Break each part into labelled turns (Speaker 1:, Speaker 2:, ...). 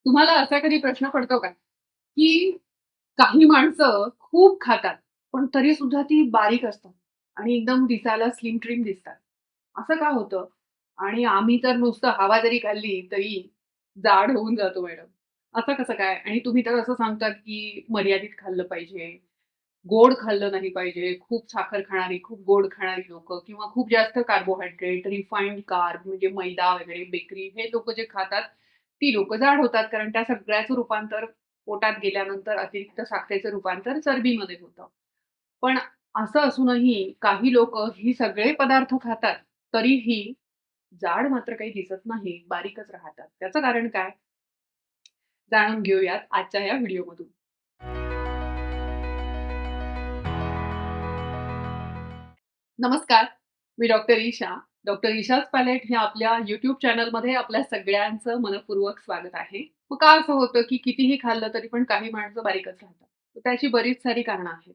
Speaker 1: तुम्हाला असा कधी प्रश्न पडतो का, की काही माणसं खूप खातात, पण तरी सुद्धा ती बारीक असतात आणि एकदम दिसायला स्लिम ट्रिम दिसतात. असं का होतं? आणि आम्ही तर नुसतं हवा जरी खाल्ली तरी जाड होऊन जातो मॅडम. असं कसं काय? आणि तुम्ही तर असं सांगतात, की मर्यादित खाल्लं पाहिजे, गोड खाल्लं नाही पाहिजे. खूप साखर खाणारी, खूप गोड खाणारी लोकं किंवा खूप जास्त कार्बोहायड्रेट, रिफाइंड कार्ब म्हणजे मैदा वगैरे, बेकरी हे लोकं जे खातात, ती लोकं जाड होतात. कारण त्या सगळ्याचं रूपांतर पोटात गेल्यानंतर अतिरिक्त साखरेचं रूपांतर चरबीमध्ये होतं. पण असं असूनही काही लोकं ही सगळे पदार्थ खातात, तरीही जाड मात्र काही दिसत नाही, बारीकच राहतात. त्याचं कारण काय? जाणून घेऊयात आजच्या या व्हिडिओमधून. नमस्कार, मी doctor Isha. Doctor Isha's palette हे आपल्या YouTube चॅनलमध्ये आपल्या सगळ्यांचं मनःपूर्वक स्वागत आहे. मग का असं होतं, की कितीही खाल्लं तरी पण काही माणसं बारीकच राहतात. तर त्याची बरीच सारी कारणं आहेत.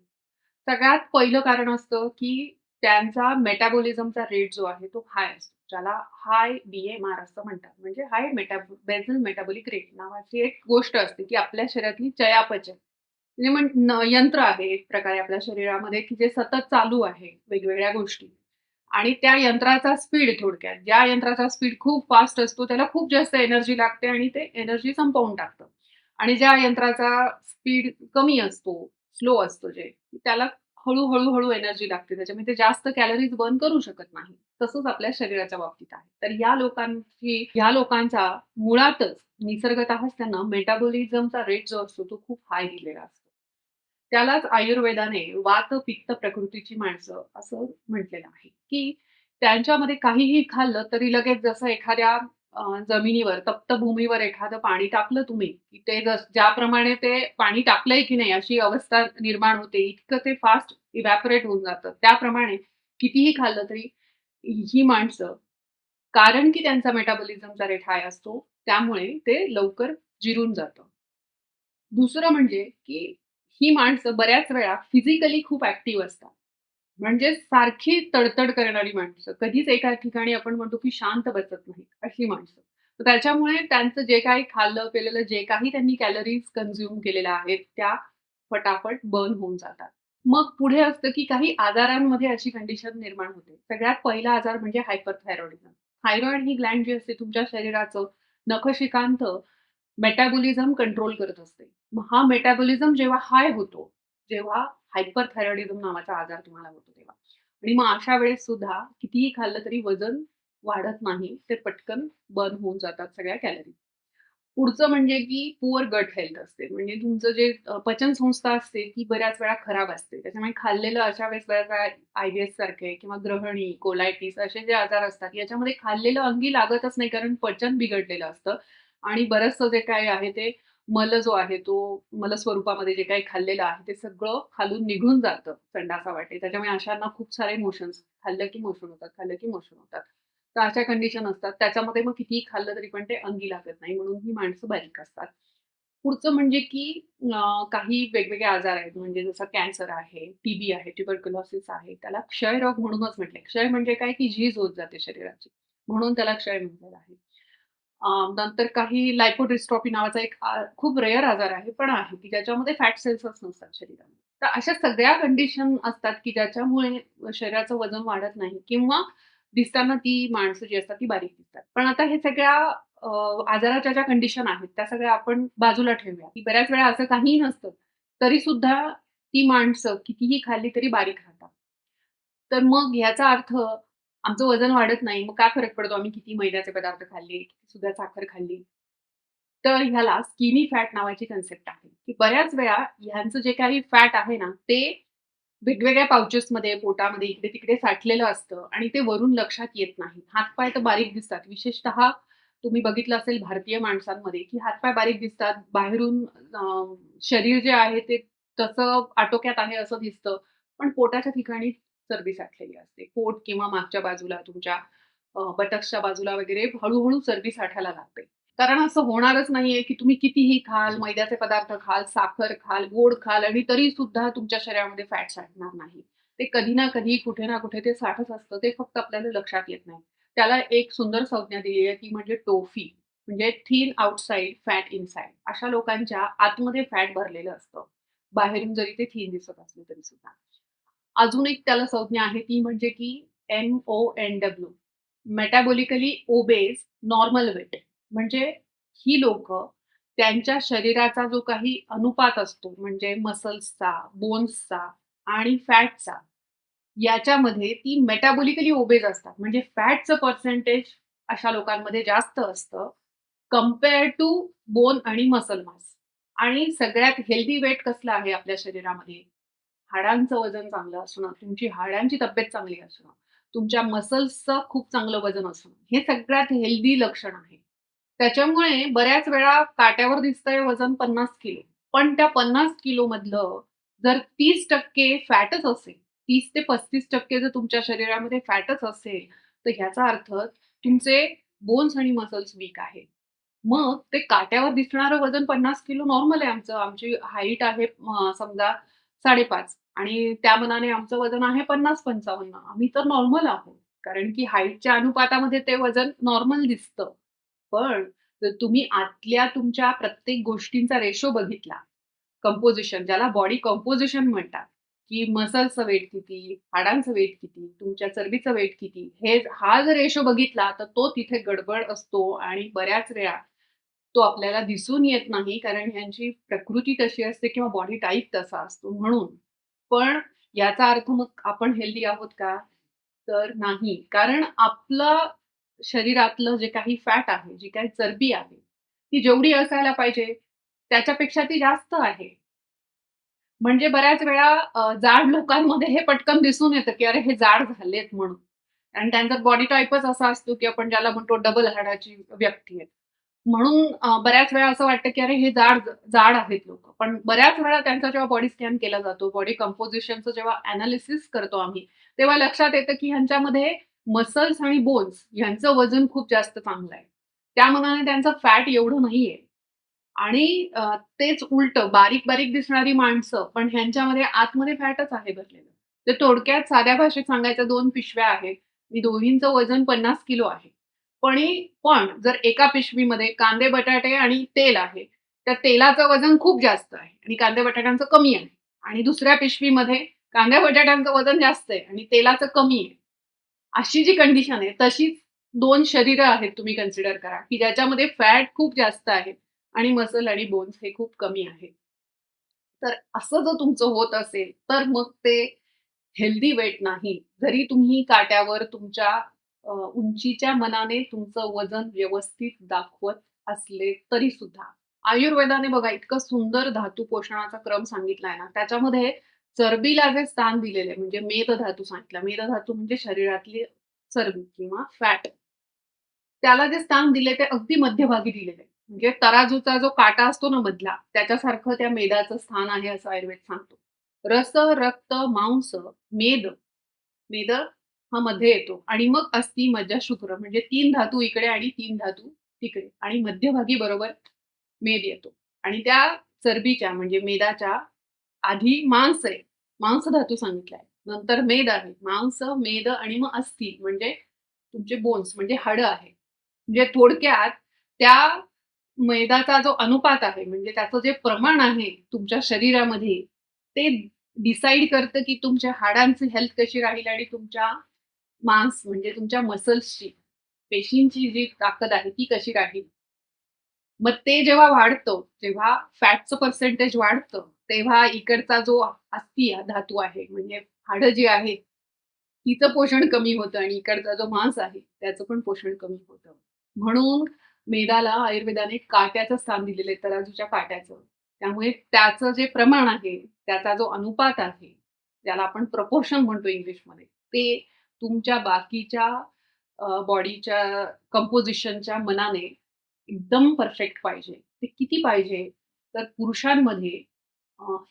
Speaker 1: सगळ्यात पहिलं कारण असतं, की त्यांचा मेटाबॉलिझमचा रेट जो आहे तो हाय असतो. ज्याला हाय BMR असं म्हणतात. म्हणजे हाय बेसल मेटाबॉलिक रेट नावाची एक गोष्ट असते, की आपल्या शरीरातली चयापचय म्हणजे यंत्र आहे एक प्रकारे आपल्या शरीरामध्ये, की जे सतत चालू आहे वेगवेगळ्या गोष्टी आणि त्या यंत्राचा स्पीड थोडक्यात, ज्या यंत्राचा स्पीड खूप फास्ट असतो, त्याला खूप जास्त एनर्जी लागते आणि ते एनर्जी संपवून टाकतं आणि ज्या यंत्राचा स्पीड कमी असतो, स्लो असतो जे, त्याला हळू एनर्जी लागते. त्याच्यामुळे ते जास्त कॅलरीज बर्न करू शकत नाही. तसंच आपल्या शरीराच्या बाबतीत आहे. तर या लोकांचा मुळातच निसर्गतःच त्यांना मेटाबॉलिझमचा रेट जो असतो तो खूप हाय दिलेला असतो. त्यालाच आयुर्वेदाने वात, पित्त प्रकृतीची माणसं असं म्हटलेलं आहे, की त्यांच्यामध्ये काहीही खाल्लं तरी लगेच जसं एखाद्या जमिनीवर, तप्त भूमीवर एखादं पाणी टाकलं तुम्ही, की ते ज्याप्रमाणे ते पाणी टाकलंय की नाही अशी अवस्था निर्माण होते. इतकं ते फास्ट इव्हॅपोरेट होऊन जातं. त्याप्रमाणे कितीही खाल्लं तरी ही माणसं कारण की त्यांचा मेटाबॉलिझमचा रेट हाय असतो, त्यामुळे ते लवकर जिरून जातं. दुसरं म्हणजे, की ही माणसं बऱ्याच वेळा फिजिकली खूप ॲक्टिव्ह असतात. म्हणजे सारखी तडतड करणारी माणसं. कधीच एका ठिकाणी आपण म्हणतो, की शांत बसत नाहीत, अशी माणसं. तर त्याच्यामुळे त्यांचं जे काही खाल्लं-पिलेलं जे काही त्यांनी कॅलरीज कन्झ्युम केलेल्या आहेत, त्या फटाफट बर्न होऊन जातात. मग पुढे असतं, की काही आजारांमध्ये अशी कंडिशन निर्माण होते. सगळ्यात पहिला आजार म्हणजे हायपरथायरॉइडिझम. थायरॉइड ही ग्लँड जी असते तुमच्या शरीराचं नखशिखांत मेटाबॉलिझम कंट्रोल करत असते. मग हा मेटाबॉलिझम जेव्हा हाय होतो, जेव्हा हायपरथायरॉइडिझम नावाचा आजार तुम्हाला होतो तेव्हा. आणि मग अशा वेळेस सुद्धा कितीही खाल्लं तरी वजन वाढत नाही. ते पटकन बर्न होऊन जातात सगळ्या कॅलरी. पुढचं म्हणजे की पुअर गट हेल्थ असते. म्हणजे तुमचं जे पचनसंस्था असते ती बऱ्याच वेळा खराब असते. त्याच्यामुळे खाल्लेलं अशा वेळेस बऱ्याच वेळा IBS सारखे किंवा ग्रहणी, कोलायटिस असे जे आजार असतात याच्यामध्ये खाल्लेलं अंगी लागतच नाही कारण पचन बिघडलेलं असतं आणि बरचसं जे काही आहे ते मल जो आहे तो मल स्वरूपामध्ये जे काही खाल्लेलं आहे ते सगळं खालून निघून जातं संडासावाटे. त्याच्यामुळे अशांना खूप सारे मोशन्स खाल्लं की मोशन होतात, खाल्लं की मोशन होतात. तर अशा कंडिशन असतात. त्याच्यामध्ये मग कितीही खाल्लं तरी पण ते अंगी लागत नाही म्हणून ही माणसं बारीक असतात. पुढचं म्हणजे की काही वेगवेगळे आजार आहेत म्हणजे जसं कॅन्सर आहे, टीबी आहे, ट्युबरक्युलोसिस आहे. त्याला क्षयरोग म्हणूनच म्हटलंय. क्षय म्हणजे काय की झीज होत जाते शरीराची. म्हणून त्याला क्षय म्हटलेलं आहे. नंतर काही लायपोडिस्ट्रॉफी नावाचा एक खूप रेअर आजार आहे, पण आहे की ज्याच्यामध्ये फॅट सेल्सच नसतात शरीरामध्ये. तर अशा सगळ्या कंडिशन असतात की ज्याच्यामुळे शरीराचं वजन वाढत नाही किंवा दिसताना ती माणसं जी असतात ती बारीक दिसतात. पण आता हे सगळ्या अ, आजाराच्या ज्या कंडिशन आहेत, त्या सगळ्या आपण बाजूला ठेवूया, की बऱ्याच वेळा असं काहीही नसतं, तरीसुद्धा ती माणसं कितीही खाल्ली तरी बारीक राहतात. तर मग ह्याचा अर्थ आमचं वजन वाढत नाही. मग काय फरक पडतो आम्ही किती मैद्याचे पदार्थ खाल्ले, किती सुद्धा साखर खाल्ली. तर ह्याला स्किनी फॅट नावाची कन्सेप्ट आहे, की बऱ्याच वेळा ह्यांचं जे काही फॅट आहे ना, ते वेगवेगळ्या पाउचेसमध्ये, पोटामध्ये, इकडे-तिकडे साठलेलं असतं आणि ते वरून लक्षात येत नाही. हात-पाय तर बारीक दिसतात. विशेषतः तुम्ही बघितलं असेल भारतीय माणसांमध्ये, की हात बारीक दिसतात. बाहेरून शरीर जे आहे ते तसं आटोक्यात आहे असं दिसतं. पण पोटाच्या ठिकाणी चरबी साठलेली असते. पोट किंवा मागच्या बाजूला तुमच्या बटक्सच्या बाजूला वगैरे हळू चरबी साठायला लागते. कारण असं होणारच नाहीये, की तुम्ही कितीही खाल, मैद्याचे पदार्थ खाल, साखर खाल, गोड खाल आणि तरीसुद्धा तुमच्या शरीरामध्ये फॅट साठणार नाही. ते कधी ना कधी, कुठे ना कुठे ते साठत असतं. ते फक्त आपल्याला लक्षात येत नाही. त्याला एक सुंदर संज्ञा दिली आहे, ती म्हणजे टोफी. म्हणजे थिन आउटसाइड, फॅट इनसाइड. अशा लोकांच्या आतमध्ये फॅट भरलेलं असतं. बाहेरून जरी ते थिन दिसत असले तरी सुद्धा. अजून एक त्याला संज्ञा आहे ती म्हणजे की MONW, metabolically obese normal weight. म्हणजे ही लोकं त्यांच्या शरीराचा जो काही अनुपात असतो म्हणजे मसल्सचा, बोन्सचा आणि फॅटचा याच्यामध्ये ती मेटाबॉलिकली ओबेस असतात. म्हणजे फॅटचं पर्सेंटेज अशा लोकांमध्ये जास्त असतं कंपेअर टू बोन आणि मसल मास. आणि सगळ्यात हेल्दी वेट कसलं आहे आपल्या शरीरामध्ये? हाडांचं वजन चांगलं असणं, तुमची हाडांची तब्येत चांगली असणं, तुमच्या मसल्सचं खूप चांगलं वजन असणं, हे सगळ्यात हेल्दी लक्षण आहे. त्याच्यामुळे बऱ्याच वेळा काट्यावर दिसतंय वजन 50 किलो. पण त्या 50 किलो मधलं जर 30% फॅटच असेल, 30 ते 35% जर तुमच्या शरीरामध्ये फॅटच असेल, तर ह्याचा अर्थ तुमचे बोन्स आणि मसल्स वीक आहेत. मग ते काट्यावर दिसणारं वजन 50 किलो नॉर्मल आहे आमचं. आमची हाईट आहे समजा 5.5 आणि त्या मानाने आमचं वजन आहे 50-55. आम्ही तर नॉर्मल आहोत. कारण की हाईटच्या अनुपातामध्ये ते वजन नॉर्मल दिसतं. पण जर तुम्ही आतल्या तुमच्या प्रत्येक गोष्टींचा रेशो बघितला, कंपोझिशन ज्याला बॉडी कंपोझिशन म्हणतात, की मसल्सचं वेट किती, हाडांचं वेट किती, तुमच्या चरबीचं वेट किती, हा जर रेशो बघितला, तर तो तिथे गडबड असतो आणि बऱ्याच वेळा तो आपल्याला दिसून येत नाही, कारण ह्यांची प्रकृती तशी असते किंवा बॉडी टाइप तसा असतो म्हणून. पण याचा अर्थ मग आपण हेल्दी आहोत का? तर नाही. कारण आपलं शरीरातलं जे काही फॅट आहे, जी काही चरबी आहे, ती जेवढी असायला पाहिजे, त्याच्यापेक्षा ती जास्त आहे. म्हणजे बऱ्याच वेळा जाड लोकांमध्ये हे पटकन दिसून येतं, की अरे हे जाड झालेत म्हणून. आणि त्यांचा बॉडी टाइपच असा असतो, की आपण ज्याला म्हणतो डबल हाडाची व्यक्ती आहे. म्हणून बऱ्याच वेळा असं वाटतं, की अरे हे जाड जाड आहेत लोकं. पण बऱ्याच वेळा त्यांचा जेव्हा बॉडी स्कॅन केला जातो, बॉडी कंपोझिशनचं जेव्हा एनालिसिस करतो आम्ही, तेव्हा लक्षात येतं, की ह्यांच्यामध्ये मसल्स आणि बोन्स यांचं वजन खूप जास्त चांगलं आहे. त्या मानाने त्यांचं फॅट एवढं नाहीये. आणि तेच उलटं बारीक-बारीक दिसणारी माणसं, पण ह्यांच्यामध्ये आतमध्ये फॅटच आहे भरलेलं. तर थोडक्यात साध्या भाषेत सांगायचं 2 पिशव्या आहेत. मी दोन्हींचं वजन 50 किलो आहे. पण जर एका पिशवीमध्ये कांदे, बटाटे आणि तेल आहे, त्या तेलाचं वजन खूप जास्त आहे आणि कांदे, बटाट्यांचं कमी आहे. आणि दुसऱ्या पिशवीमध्ये कांद्या, बटाट्यांचं वजन जास्त आहे आणि तेलाचं कमी आहे. अशी जी कंडिशन आहे, तशीच 2 शरीरं आहेत तुम्ही कन्सिडर करा, की ज्याच्यामध्ये फॅट खूप जास्त आहे आणि मसल आणि बोन्स हे खूप कमी आहे. तर असं जर तुमचं होत असेल, तर मग ते हेल्दी वेट नाही. जरी तुम्ही काट्यावर तुमच्या उंचीच्या मानाने तुमचं वजन व्यवस्थित दाखवत असले तरी सुद्धा. आयुर्वेदाने बघा इतकं सुंदर धातू पोषणाचा क्रम सांगितलाय ना, त्याच्यामध्ये चरबीला जे स्थान दिलेलं आहे म्हणजे मेदधातू सांगितला. मेदधातू म्हणजे शरीरातली चरबी किंवा फॅट. त्याला जे स्थान दिले ते अगदी मध्यभागी दिलेलं आहे. म्हणजे तराजूचा जो काटा असतो ना मधला, त्याच्यासारखं त्या मेदाचं स्थान आहे असं आयुर्वेद सांगतो. रस, रक्त, मांस, मेद, मेद हा मध्ये येतो आणि मग अस्थी, मज्जा, शुक्र म्हणजे 3 धातू इकडे आणि 3 धातू तिकडे आणि मध्यभागी बरोबर मेद येतो आणि त्या चरबीच्या म्हणजे मेदाच्या आधी मांस आहे. मांस धातू सांगितलाय. नंतर मेद आहे. मांस, मेद आणि मग अस्थी म्हणजे तुमचे बोन्स म्हणजे हाडं आहे. म्हणजे थोडक्यात त्या मैदाचा जो अनुपात आहे, म्हणजे त्याचं जे प्रमाण आहे तुमच्या शरीरामध्ये, ते डिसाईड करतं, की तुमच्या हाडांची हेल्थ कशी राहील आणि तुमच्या मांस म्हणजे तुमच्या मसल्सची, पेशींची जी ताकद आहे ती कशी राहील. मग ते जेव्हा वाढतं, जेव्हा फॅटचं पर्सेंटेज वाढतं, तेव्हा इकडचा जो अस्थी धातू आहे, म्हणजे हाडं जी आहेत, तिचं पोषण कमी होतं आणि इकडचा जो मांस आहे, त्याचं पण पोषण कमी होतं. म्हणून मेदाला आयुर्वेदाने काट्याचं स्थान दिलेलं आहे, तराजूच्या काट्याचं. त्यामुळे त्याचं जे प्रमाण आहे, त्याचा जो अनुपात आहे, त्याला आपण प्रपोर्शन म्हणतो इंग्लिशमध्ये, ते तुमच्या बाकीच्या बॉडीच्या कंपोझिशनच्या मनाने एकदम परफेक्ट पाहिजे. ते किती पाहिजे? तर पुरुषांमध्ये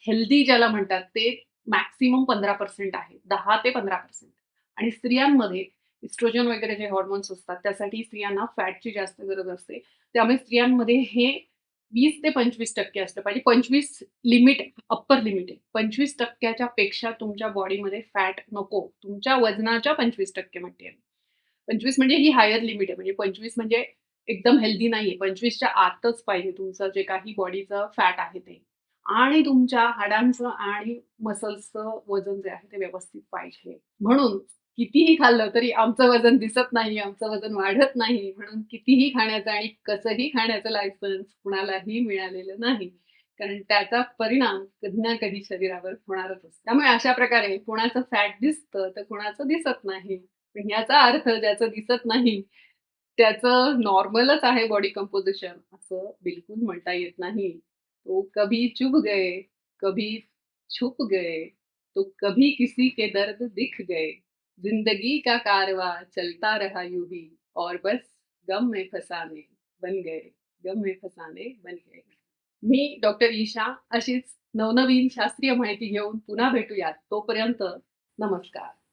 Speaker 1: हेल्दी ज्याला म्हणतात ते मॅक्सिमम 15% आहे. 10% ते 15% आणि स्त्रियांमध्ये इस्ट्रोजन वगैरे जे हॉर्मोन्स असतात, त्यासाठी स्त्रियांना फॅटची जास्त गरज असते. त्यामुळे स्त्रियांमध्ये हे 20% ते 25% असलं पाहिजे. 25 लिमिट अप्पर लिमिट आहे. 25% च्या पेक्षा तुमच्या बॉडीमध्ये फॅट नको. तुमच्या वजनाच्या 25% म्हणते आहे. 25 म्हणजे ही हायर लिमिट आहे. म्हणजे 25 म्हणजे एकदम हेल्दी नाहीये. 25च्या आतच पाहिजे तुमचं जे काही बॉडीचं फॅट आहे ते. आणि तुमच्या हाडांचं आणि मसल्सचं वजन जे आहे ते व्यवस्थित पाहिजे. म्हणून कितीही खाल्लं तरी आमचं वजन दिसत नाही, आमचं वजन वाढत नाही. म्हणून कितीही खाण्याचं आणि कसंही खाण्याचं लायसन्स कुणालाही मिळालेलं नाही. कारण त्याचा परिणाम कधी ना कधी शरीरावर होणारच असतो. त्यामुळे अशा प्रकारे कुणाचं फॅट दिसतं, तर कुणाचं दिसत नाही. पण याचा अर्थ ज्याचं दिसत नाही, त्याचं नॉर्मलच आहे बॉडी कंपोझिशन असं बिलकुल म्हणता येत नाही. तो कभी चुभ गए, कभी छुप गए, तो कभी किसी के दर्द दिख गए. जिंदगी का कारवां चलता रहा यूँ ही और बस गम में फसाने बन गए, गम में फसाने बन गए. मी डॉक्टर ईशा अशीच नवनवीन शास्त्रीय माहिती घेऊन पुन्हा भेटूयात. तोपर्यंत नमस्कार.